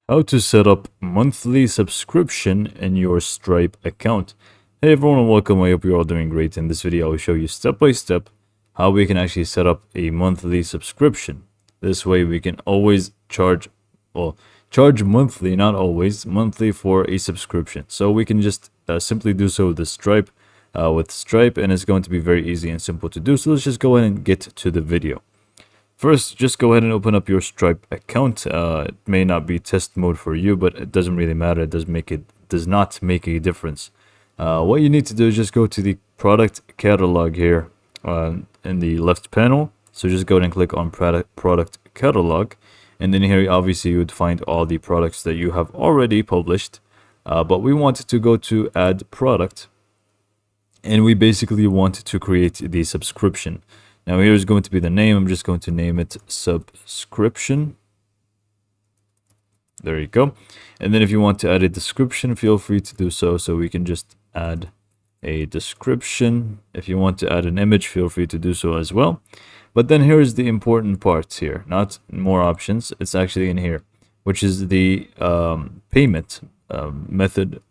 How to set up monthly subscription in your Stripe account. Hey everyone and welcome, I hope you're all doing great. In this video I will show you step by step how we can actually set up a monthly subscription. This way we can always charge monthly, not always, monthly for a subscription. So we can just simply do so with the Stripe, and it's going to be very easy and simple to do. So let's just go ahead and get to the video. First, just go ahead and open up your Stripe account. It may not be test mode for you, but it doesn't really matter. It does not make a difference. What you need to do is just go to the product catalog here in the left panel. So just go ahead and click on product catalog, and then here obviously you would find all the products that you have already published. But we wanted to go to add product, and we basically want to create the subscription. Now here's going to be the name. I'm just going to name it subscription. There you go. And then if you want to add a description, feel free to do so. So we can just add a description. If you want to add an image, feel free to do so as well. But then here's the important part here, not more options. It's actually in here, which is the payment method.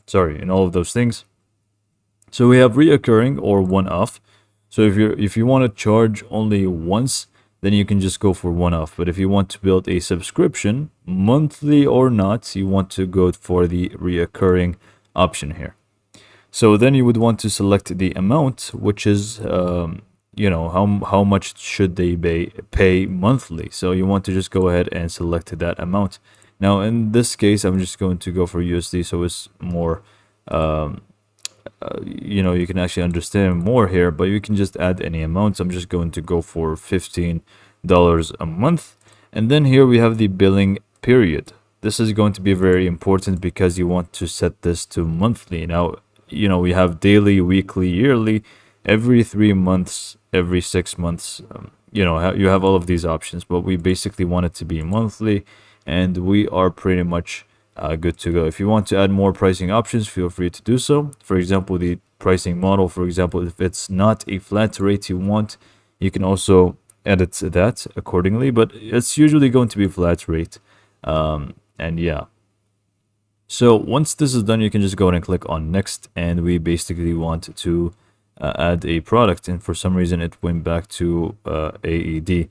Sorry, and all of those things. So we have reoccurring or one-off. So if you want to charge only once, then you can just go for one-off. But if you want to build a subscription, monthly or not, you want to go for the reoccurring option here. So then you would want to select the amount, which is how much should they pay monthly. So you want to just go ahead and select that amount. Now in this case, I'm just going to go for USD, so it's more you can actually understand more here, but you can just add any amounts. I'm just going to go for $15 a month. And then here we have the billing period. This is going to be very important because you want to set this to monthly. Now, we have daily, weekly, yearly, every 3 months, every 6 months. You have all of these options, but we basically want it to be monthly, and we are pretty much good to go. If you want to add more pricing options, feel free to do so. For example, the pricing model, for example, if it's not a flat rate you want, you can also edit that accordingly, but it's usually going to be flat rate. And yeah. So once this is done, you can just go ahead and click on next, and we basically want to add a product, and for some reason it went back to AED.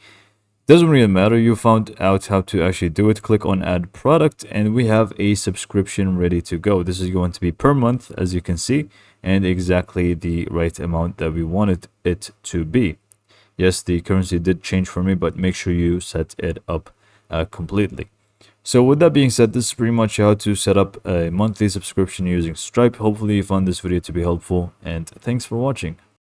Doesn't really matter, you found out how to actually do it. Click on add product, and we have a subscription ready to go. This is going to be per month, as you can see, and exactly the right amount that we wanted it to be. Yes, the currency did change for me, but make sure you set it up completely. So with that being said, this is pretty much how to set up a monthly subscription using Stripe. Hopefully you found this video to be helpful, and thanks for watching.